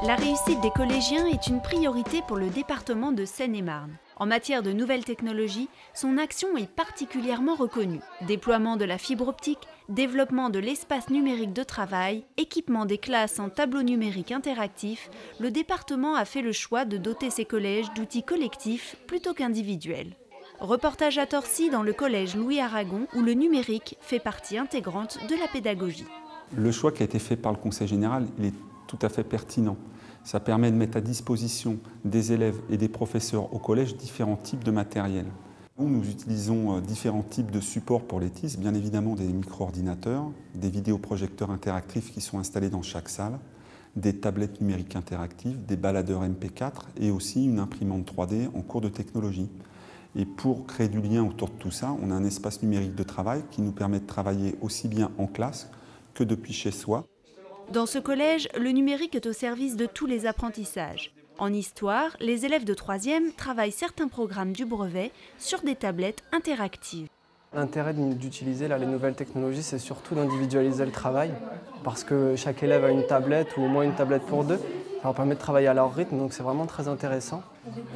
La réussite des collégiens est une priorité pour le département de Seine-et-Marne. En matière de nouvelles technologies, son action est particulièrement reconnue. Déploiement de la fibre optique, développement de l'espace numérique de travail, équipement des classes en tableau numérique interactif, le département a fait le choix de doter ses collèges d'outils collectifs plutôt qu'individuels. Reportage à Torcy dans le collège Louis Aragon où le numérique fait partie intégrante de la pédagogie. Le choix qui a été fait par le Conseil général, il est tout à fait pertinent. Ça permet de mettre à disposition des élèves et des professeurs au collège différents types de matériel. Nous utilisons différents types de supports pour les TIS, bien évidemment des micro-ordinateurs, des vidéoprojecteurs interactifs qui sont installés dans chaque salle, des tablettes numériques interactives, des baladeurs MP4 et aussi une imprimante 3D en cours de technologie. Et pour créer du lien autour de tout ça, on a un espace numérique de travail qui nous permet de travailler aussi bien en classe que depuis chez soi. Dans ce collège, le numérique est au service de tous les apprentissages. En histoire, les élèves de 3e travaillent certains programmes du brevet sur des tablettes interactives. L'intérêt d'utiliser les nouvelles technologies, c'est surtout d'individualiser le travail, parce que chaque élève a une tablette ou au moins une tablette pour deux. Ça leur permet de travailler à leur rythme, donc c'est vraiment très intéressant.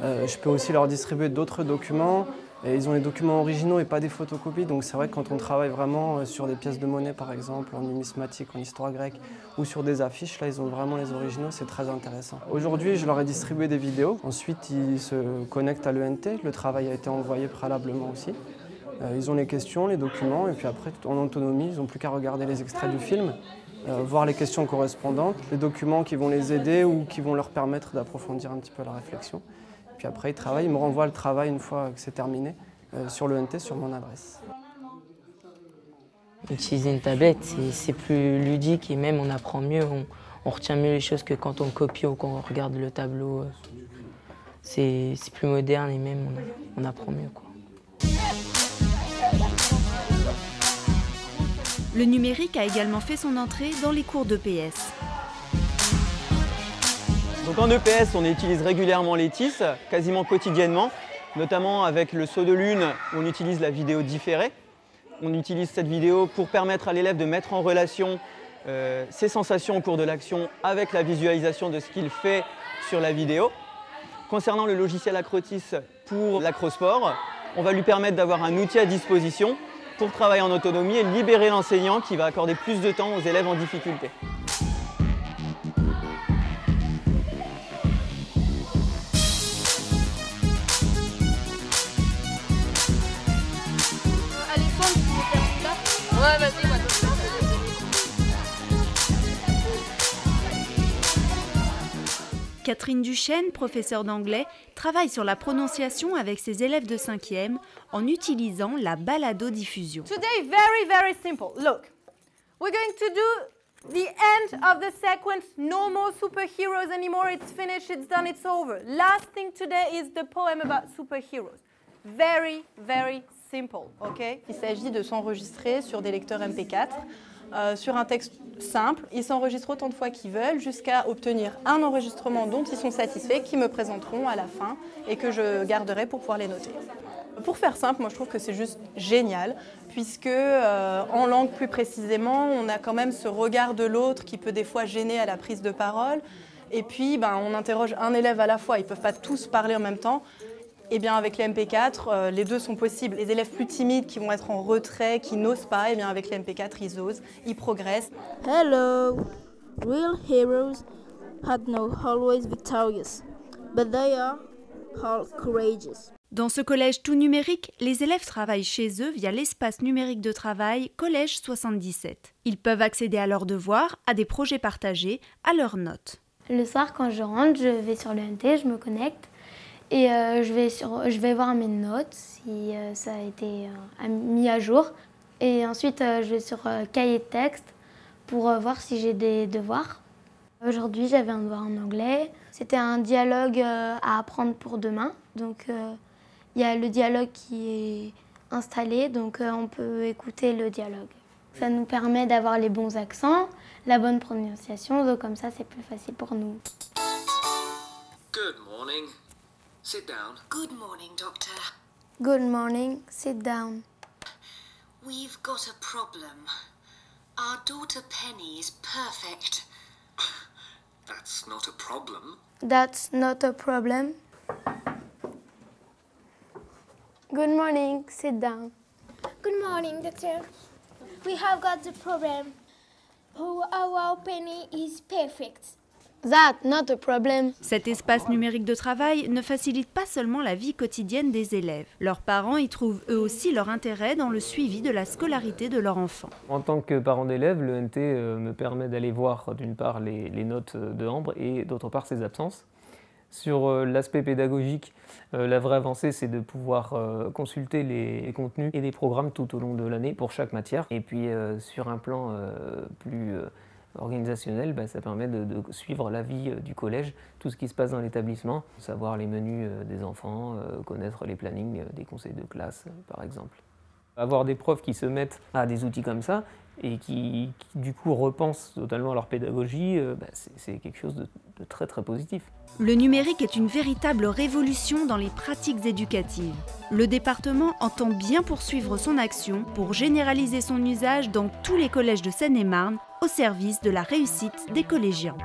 Je peux aussi leur distribuer d'autres documents. Et ils ont les documents originaux et pas des photocopies, donc c'est vrai que quand on travaille vraiment sur des pièces de monnaie par exemple, en numismatique, en histoire grecque, ou sur des affiches, là ils ont vraiment les originaux, c'est très intéressant. Aujourd'hui je leur ai distribué des vidéos, ensuite ils se connectent à l'ENT, le travail a été envoyé préalablement aussi. Ils ont les questions, les documents, et puis après en autonomie, ils n'ont plus qu'à regarder les extraits du film, voir les questions correspondantes, les documents qui vont les aider ou qui vont leur permettre d'approfondir un petit peu la réflexion. Puis après, ils me renvoient le travail une fois que c'est terminé sur l'ENT, sur mon adresse. Utiliser une tablette, c'est plus ludique et même on apprend mieux, on retient mieux les choses que quand on copie ou quand on regarde le tableau. C'est plus moderne et même on apprend mieux, quoi. Le numérique a également fait son entrée dans les cours d'EPS. Donc en EPS, on utilise régulièrement les TIS, quasiment quotidiennement, notamment avec le saut de lune, où on utilise la vidéo différée. On utilise cette vidéo pour permettre à l'élève de mettre en relation ses sensations au cours de l'action avec la visualisation de ce qu'il fait sur la vidéo. Concernant le logiciel Acrotis pour l'acrosport, on va lui permettre d'avoir un outil à disposition pour travailler en autonomie et libérer l'enseignant qui va accorder plus de temps aux élèves en difficulté. Catherine Duchesne, professeure d'anglais, travaille sur la prononciation avec ses élèves de 5e en utilisant la balado-diffusion. Today, very simple. Look, we're going to do the end of the sequence. No more superheroes anymore. It's finished, it's done, it's over. Last thing today is the poem about superheroes. Very simple, okay? Il s'agit de s'enregistrer sur des lecteurs MP4. Sur un texte simple, ils s'enregistrent autant de fois qu'ils veulent jusqu'à obtenir un enregistrement dont ils sont satisfaits, qu'ils me présenteront à la fin et que je garderai pour pouvoir les noter. Pour faire simple, moi je trouve que c'est juste génial puisque en langue plus précisément, on a quand même ce regard de l'autre qui peut des fois gêner à la prise de parole et puis on interroge un élève à la fois, ils ne peuvent pas tous parler en même temps. Eh bien, avec les MP4, les deux sont possibles. Les élèves plus timides qui vont être en retrait, qui n'osent pas, eh bien, avec les MP4, ils osent, ils progressent. Hello! Real heroes had no always victorious, but they are all courageous. Dans ce collège tout numérique, les élèves travaillent chez eux via l'espace numérique de travail Collège 77. Ils peuvent accéder à leurs devoirs, à des projets partagés, à leurs notes. Le soir, quand je rentre, je vais sur l'ENT, je me connecte. Et je vais voir mes notes, si ça a été mis à jour. Et ensuite, je vais sur cahier de texte pour voir si j'ai des devoirs. Aujourd'hui, j'avais un devoir en anglais. C'était un dialogue à apprendre pour demain. Donc, il y a le dialogue qui est installé, donc on peut écouter le dialogue. Ça nous permet d'avoir les bons accents, la bonne prononciation, donc comme ça, c'est plus facile pour nous. Good morning. Sit down. Good morning, Doctor. Good morning. Sit down. We've got a problem. Our daughter Penny is perfect. That's not a problem. That's not a problem. Good morning, sit down. Good morning, doctor. We have got the problem. Our penny is perfect. That's not a problem. Cet espace numérique de travail ne facilite pas seulement la vie quotidienne des élèves. Leurs parents y trouvent eux aussi leur intérêt dans le suivi de la scolarité de leur enfant. En tant que parent d'élève, le NT me permet d'aller voir d'une part les notes de Ambre et d'autre part ses absences. Sur l'aspect pédagogique, la vraie avancée, c'est de pouvoir consulter les contenus et les programmes tout au long de l'année pour chaque matière. Et puis sur un plan plus organisationnel, ça permet de suivre la vie du collège, tout ce qui se passe dans l'établissement, savoir les menus des enfants, connaître les plannings des conseils de classe, par exemple. Avoir des profs qui se mettent à des outils comme ça et qui du coup repensent totalement leur pédagogie, c'est quelque chose de très très positif. Le numérique est une véritable révolution dans les pratiques éducatives. Le département entend bien poursuivre son action pour généraliser son usage dans tous les collèges de Seine-et-Marne au service de la réussite des collégiens.